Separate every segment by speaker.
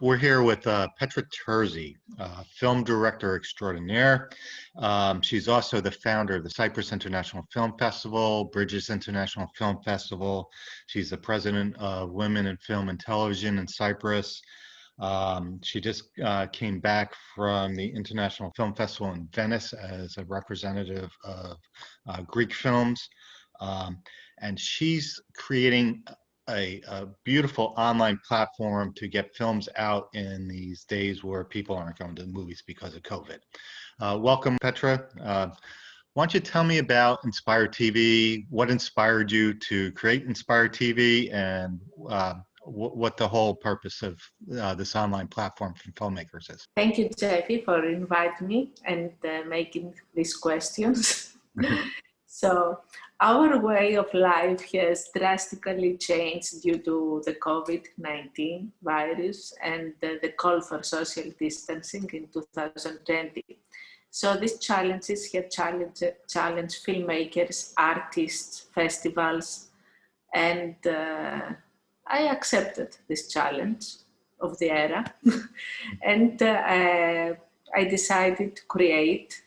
Speaker 1: We're here with Petra Terzi, film director extraordinaire. She's also the founder of the Cyprus International Film Festival, Bridges International Film Festival. She's the president of Women in Film and Television in Cyprus. She just came back from the International Film Festival in Venice as a representative of Greek films. And she's creating a beautiful online platform to get films out in these days where people aren't going to the movies because of COVID. Welcome, Petra. Why don't you tell me about 𝘂𝘄𝘄𝗃 TV, what inspired you to create 𝘂𝘂𝘄𝘃 TV, and what the whole purpose of this online platform for filmmakers is.
Speaker 2: Thank you, Jeffy, for inviting me and making these questions. So our way of life has drastically changed due to the COVID-19 virus and the call for social distancing in 2020. So these challenges have challenged filmmakers, artists, festivals, and I accepted this challenge of the era. And I decided to create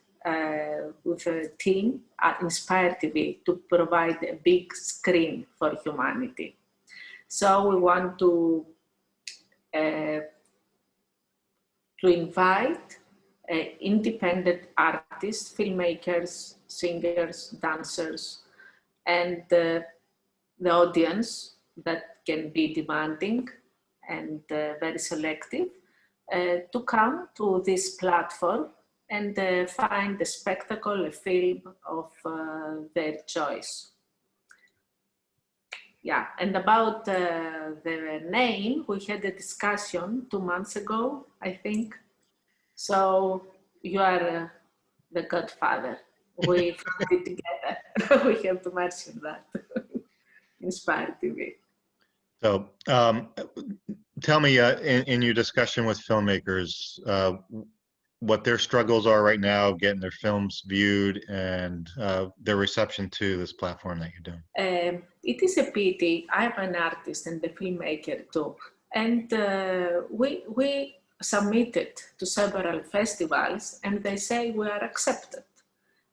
Speaker 2: with a team at 𝘂𝘂𝘄𝘃 TV to provide a big screen for humanity. So we want to invite independent artists, filmmakers, singers, dancers, and the audience that can be demanding and very selective to come to this platform and find a spectacle, a film of their choice. Yeah, and about the name, we had a discussion 2 months ago, I think. So you are the godfather. We found it together. We have to mention that. 𝘂𝘂𝘄𝘃 TV.
Speaker 1: So tell me in your discussion with filmmakers, what their struggles are right now, getting their films viewed, and their reception to this platform that you're doing.
Speaker 2: It is a pity. I'm an artist and a filmmaker too. And we submitted to several festivals and they say we are accepted.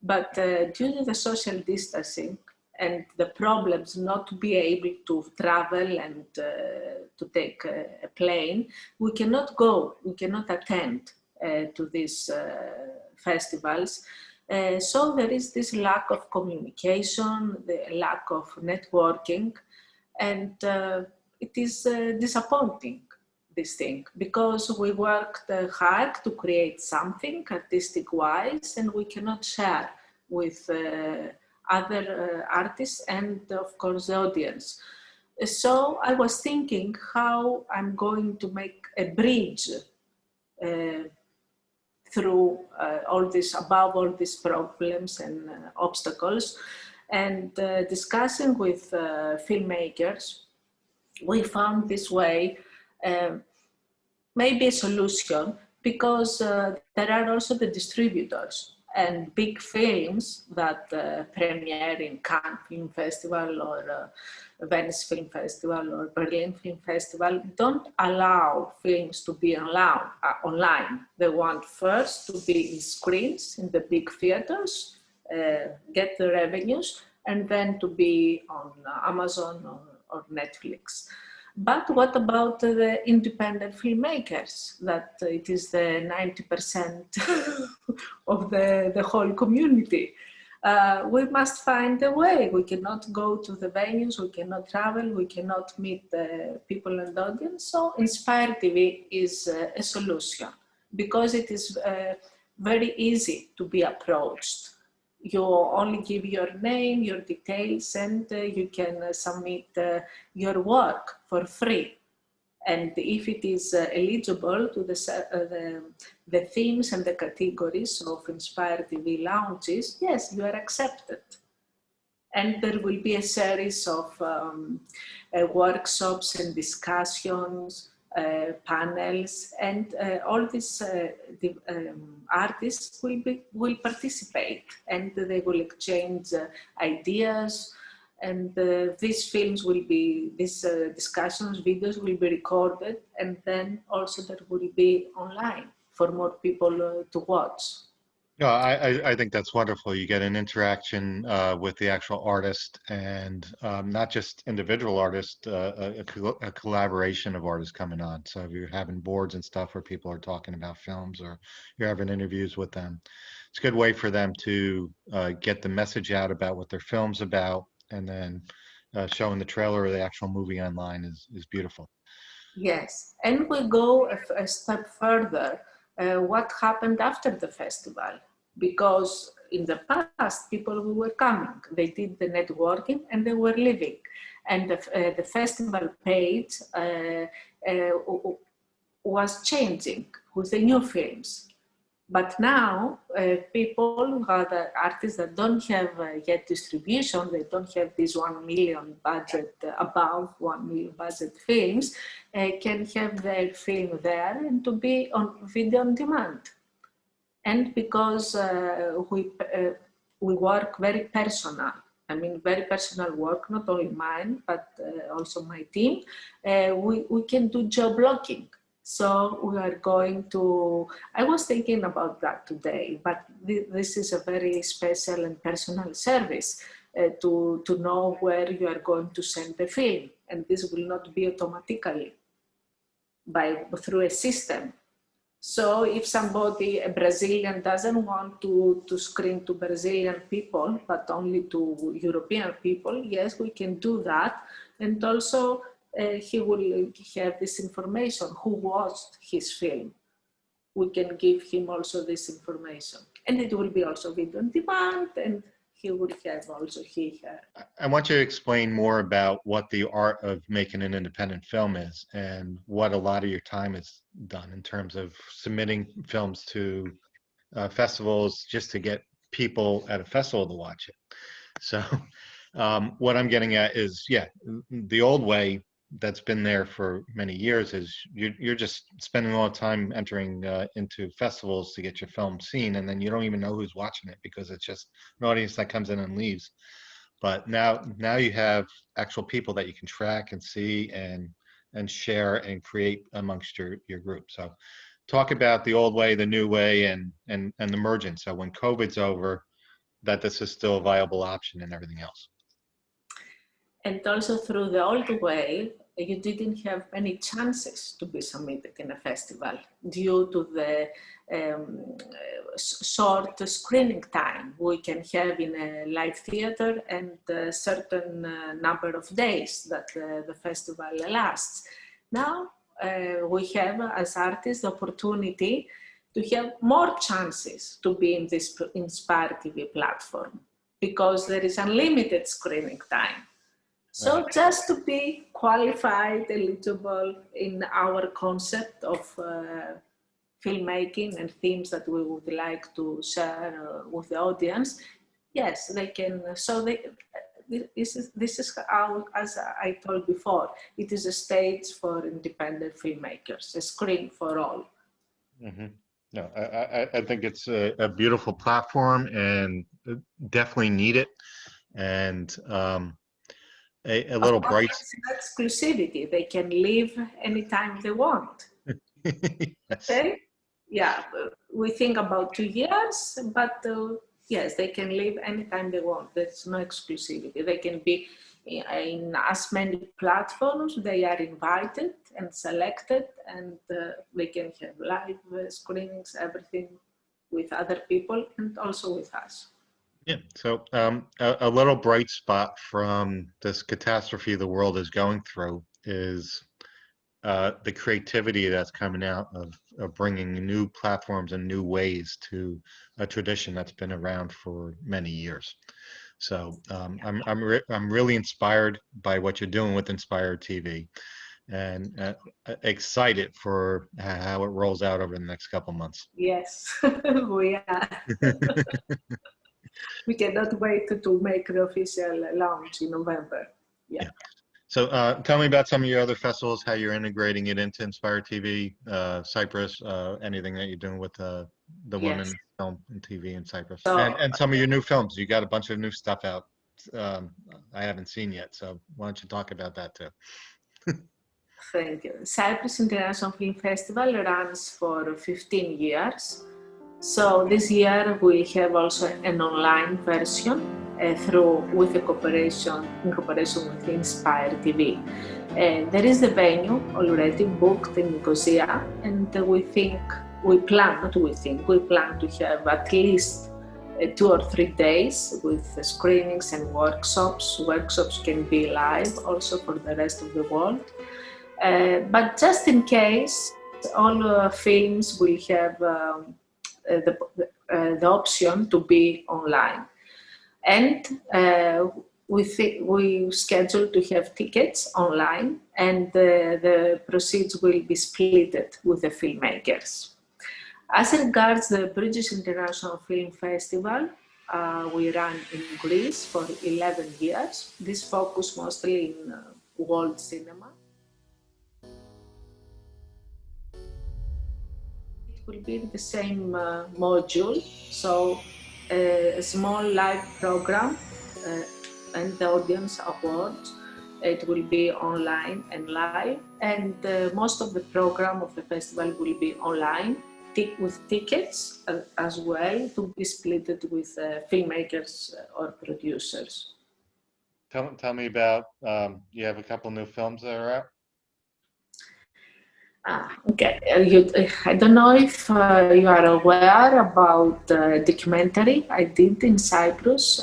Speaker 2: But due to the social distancing and the problems not to be able to travel and to take a plane, we cannot go, we cannot attend to these festivals. So there is this lack of communication, the lack of networking, and it is disappointing, this thing, because we worked hard to create something artistic-wise, and we cannot share with other artists and, of course, the audience. So I was thinking how I'm going to make a bridge through above all these problems and obstacles, and discussing with filmmakers, we found this way maybe a solution, because there are also the distributors and big films that premiere in Cannes Film Festival or Venice Film Festival or Berlin Film Festival don't allow films to be online. They want first to be in screens in the big theaters, get the revenues, and then to be on Amazon or Netflix. But what about the independent filmmakers? That it is the 90% of the whole community. We must find a way. We cannot go to the venues, we cannot travel, we cannot meet the people and audience. So 𝘂𝘂𝘄𝘃 TV is a solution, because it is very easy to be approached. You only give your name, your details, and you can submit your work for free. And if it is eligible to the themes and the categories of 𝘂𝘂𝘄𝘃 TV launches, yes, you are accepted. And there will be a series of workshops and discussions, panels, and all these artists will participate, and they will exchange ideas And these films will be, these discussions, videos will be recorded, and then also that will be online for more people to watch.
Speaker 1: No, I think that's wonderful. You get an interaction with the actual artist, and not just individual artists, a collaboration of artists coming on. So if you're having boards and stuff where people are talking about films, or you're having interviews with them, it's a good way for them to get the message out about what their film's about, and then showing the trailer or the actual movie online is beautiful.
Speaker 2: Yes, and we go a step further. What happened after the festival? Because in the past, people who were coming, they did the networking and they were leaving. And the festival page was changing with the new films. But now, people, other artists that don't have yet distribution, they don't have this 1 million budget, above 1 million budget films, can have their film there and to be on video on demand. And because we work very personal, I mean, very personal work, not only mine, but also my team, we can do geo-blocking. So we are going to, I was thinking about that today, but this is a very special and personal service to know where you are going to send the film. And this will not be automatically through a system. So if somebody, a Brazilian, doesn't want to screen to Brazilian people, but only to European people, yes, we can do that. And also, he will have this information, who watched his film. We can give him also this information. And it will be also video on demand, and he will have also her.
Speaker 1: I want you to explain more about what the art of making an independent film is, and what a lot of your time is done in terms of submitting films to festivals just to get people at a festival to watch it. So what I'm getting at is, yeah, the old way that's been there for many years is you're just spending a lot of time entering into festivals to get your film seen, and then you don't even know who's watching it because it's just an audience that comes in and leaves. But now you have actual people that you can track and see and share and create amongst your group. So talk about the old way, the new way, and the merging. So when COVID's over, that this is still a viable option and everything else.
Speaker 2: And also through the old way, you didn't have many chances to be submitted in a festival due to the short screening time we can have in a live theater, and a certain number of days that the festival lasts. Now we have, as artists, the opportunity to have more chances to be in this Inspire TV platform, because there is unlimited screening time. So just to be qualified, eligible in our concept of filmmaking and themes that we would like to share with the audience, yes, they can. So this is how, as I told before, it is a stage for independent filmmakers, a screen for all.
Speaker 1: Mm-hmm. No, I think it's a beautiful platform, and definitely need it. And a little bright
Speaker 2: exclusivity. They can leave anytime they want.
Speaker 1: Yes.
Speaker 2: Okay? Yeah, we think about 2 years, but yes, they can leave anytime they want. There's no exclusivity. They can be in as many platforms. They are invited and selected, and they can have live screenings, everything with other people and also with us.
Speaker 1: Yeah, so a little bright spot from this catastrophe the world is going through is the creativity that's coming out of bringing new platforms and new ways to a tradition that's been around for many years. So I'm really inspired by what you're doing with Inspire TV, and excited for how it rolls out over the next couple months.
Speaker 2: Yes, we are. We cannot wait to make the official launch in November. Yeah.
Speaker 1: So tell me about some of your other festivals, how you're integrating it into Inspire TV, Cyprus, anything that you're doing with the women film and TV in Cyprus,
Speaker 2: So,
Speaker 1: and some of your new films. You got a bunch of new stuff out. I haven't seen yet. So why don't you talk about that too?
Speaker 2: Thank you. Cyprus International Film Festival runs for 15 years. So this year we have also an online version in cooperation with 𝘃𝗶𝗱𝗁 TV. There is the venue already booked in Nicosia, and we plan to have at least 2 or 3 days with screenings and workshops. Workshops can be live also for the rest of the world. But just in case, all films will have the option to be online. And we schedule to have tickets online, and the proceeds will be split with the filmmakers. As regards the British International Film Festival, we ran in Greece for 11 years. This focused mostly in world cinema. It will be the same module, so a small live program and the audience awards. It will be online and live, and most of the program of the festival will be online with tickets as well, to be split with filmmakers or producers.
Speaker 1: Tell me about, you have a couple new films that are out?
Speaker 2: Okay, I don't know if you are aware about the documentary I did in Cyprus.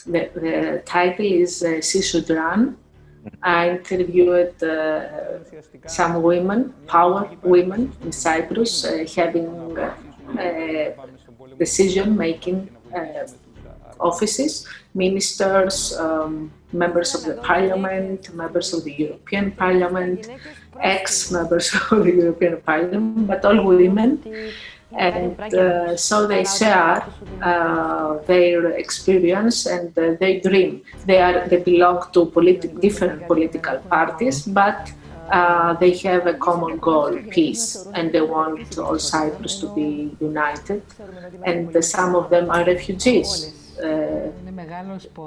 Speaker 2: The title is 𝘂𝗄𝗄𝗃 Should Run. I interviewed some women, power women in Cyprus, having decision-making offices, ministers, members of the parliament, members of the European Parliament, ex-members of the European Parliament, but all women. And so they share their experience and their dream. They belong to different political parties, but they have a common goal, peace, and they want all Cyprus to be united. And some of them are refugees.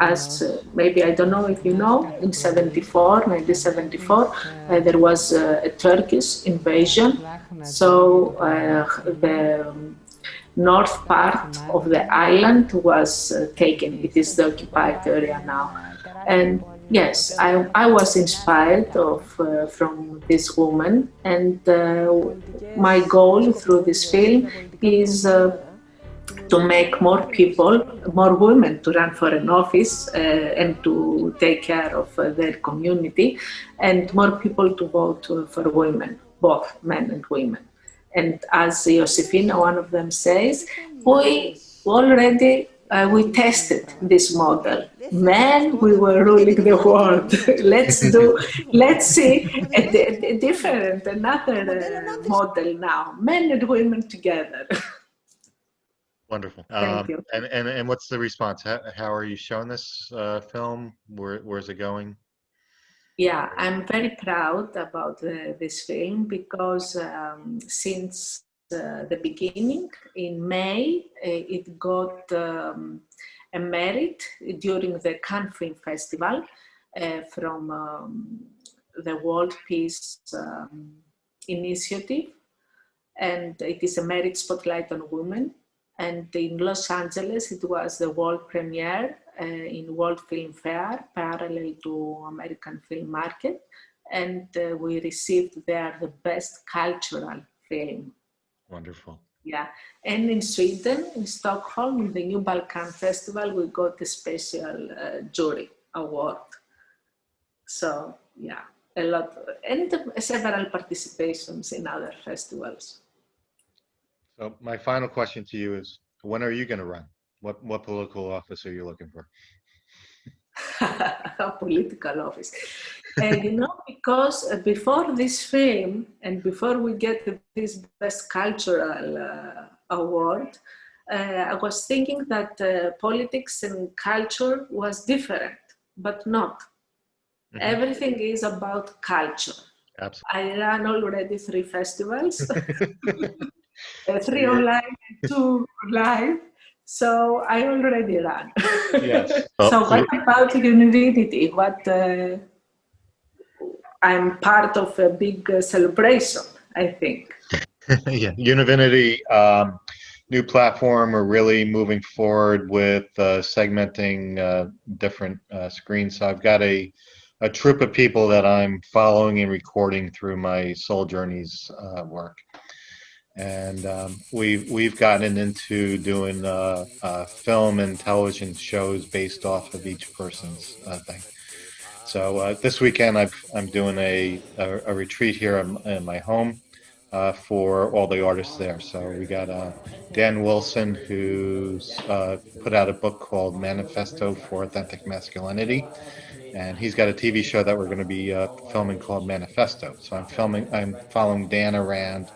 Speaker 2: As maybe, I don't know if you know, in 1974, there was a Turkish invasion. So the north part of the island was taken. It is the occupied area now. And yes, I was inspired from this woman, and my goal through this film is to make more people, more women to run for an office and to take care of their community, and more people to vote for women, both men and women. And as Josefina, one of them, says, we already we tested this model. Men, we were ruling the world. Let's see another model now. Men and women together.
Speaker 1: Wonderful.
Speaker 2: Thank you.
Speaker 1: And what's the response? How are you showing this film? Where's it going?
Speaker 2: Yeah, I'm very proud about this film because since the beginning, in May, it got a merit during the Cannes Film Festival from the World Peace Initiative, and it is a merit spotlight on women. And in Los Angeles, it was the world premiere in World Film Fair, parallel to American film market. And we received there the best cultural film.
Speaker 1: Wonderful.
Speaker 2: Yeah. And in Sweden, in Stockholm, in the New Balkan Festival, we got the special jury award. So yeah, a lot, and several participations in other festivals.
Speaker 1: So my final question to you is, when are you going to run? What political office are you looking for?
Speaker 2: A political office. You know, because before this film and before we get this Best Cultural Award, I was thinking that politics and culture was different, but not. Mm-hmm. Everything is about culture. Absolutely. I ran already 3 festivals. 3 online and 2 live. So I already ran.
Speaker 1: Yes.
Speaker 2: So what about Univinity? I'm part of a big celebration, I think.
Speaker 1: Yeah, Univinity, new platform. We're really moving forward with segmenting different screens. So I've got a troop of people that I'm following and recording through my Soul Journeys work. And we've gotten into doing film and television shows based off of each person's thing. So this weekend I'm doing a retreat here in my home for all the artists there. So we got Dan Wilson, who's put out a book called Manifesto for Authentic Masculinity. And he's got a TV show that we're going to be filming called Manifesto. So I'm following Dan around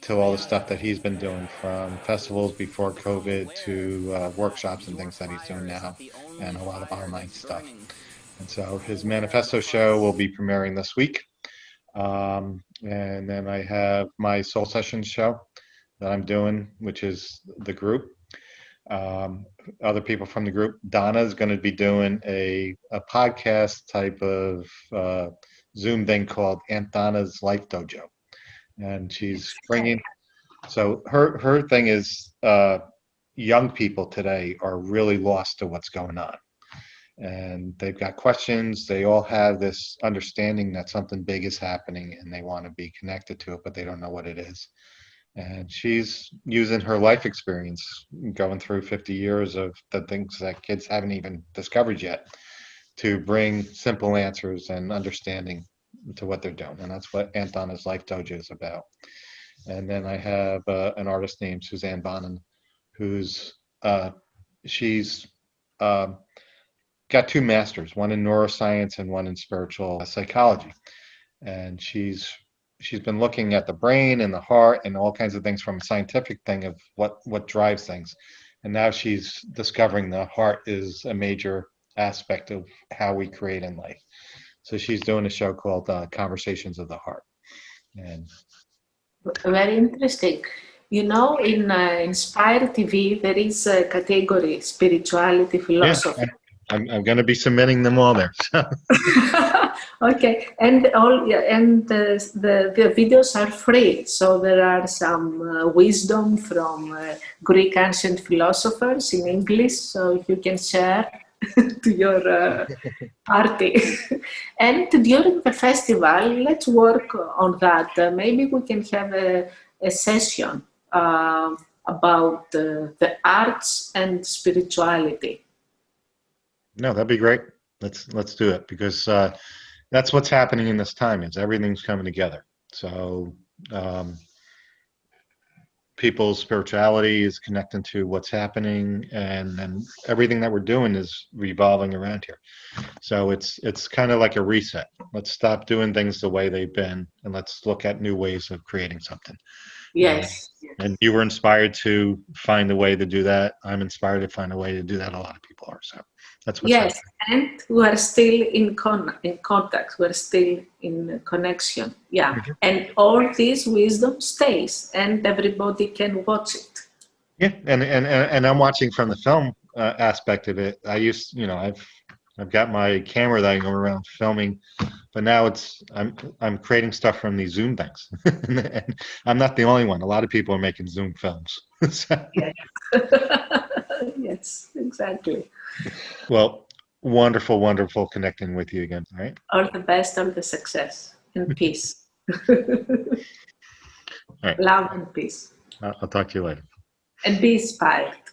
Speaker 1: to all the stuff that he's been doing, from festivals before COVID to workshops and things that he's doing now, and a lot of online stuff. And so his Manifesto show will be premiering this week. And then I have my Soul Sessions show that I'm doing, which is the group. Other people from the group. Donna is going to be doing a podcast type of Zoom thing called Aunt Donna's Life Dojo. And she's bringing, so her thing is young people today are really lost to what's going on. And they've got questions. They all have this understanding that something big is happening and they want to be connected to it, but they don't know what it is. And she's using her life experience, going through 50 years of the things that kids haven't even discovered yet, to bring simple answers and understanding to what they're doing. And that's what Aunt Donna's Life Dojo is about. And then I have an artist named Suzanne Bonin, who's she's got 2 masters, one in neuroscience and one in spiritual psychology. And she's been looking at the brain and the heart and all kinds of things from a scientific thing of what drives things. And now she's discovering the heart is a major aspect of how we create in life. So she's doing a show called Conversations of the Heart. And
Speaker 2: very interesting. You know, in 𝘂𝗶𝘁𝗄𝗶 TV, there is a category, spirituality, philosophy.
Speaker 1: Yeah, I'm going to be submitting them all there. So.
Speaker 2: Okay, and the videos are free. So there are some wisdom from Greek ancient philosophers in English, so you can share to your party. And during the festival, let's work on that. Maybe we can have a session about the arts and spirituality.
Speaker 1: No, that'd be great. Let's do it, because that's what's happening in this time. Is everything's coming together. So people's spirituality is connecting to what's happening, and then everything that we're doing is revolving around here. So it's kind of like a reset. Let's stop doing things the way they've been, and let's look at new ways of creating something.
Speaker 2: Yes.
Speaker 1: And you were inspired to find a way to do that. I'm inspired to find a way to do that. A lot of people are. So that's what's
Speaker 2: yes,
Speaker 1: happening.
Speaker 2: and we're still in contact. We're still in connection. Yeah, mm-hmm. And all this wisdom stays, and everybody can watch it.
Speaker 1: Yeah, and I'm watching from the film aspect of it. I've got my camera that I go around filming, but now I'm creating stuff from these Zoom things. And I'm not the only one. A lot of people are making Zoom films.
Speaker 2: Yes. Yes, exactly.
Speaker 1: Well, wonderful, wonderful connecting with you again. All right.
Speaker 2: All the best, all the success and peace.
Speaker 1: All right.
Speaker 2: Love and peace.
Speaker 1: I'll talk to you later.
Speaker 2: And be inspired.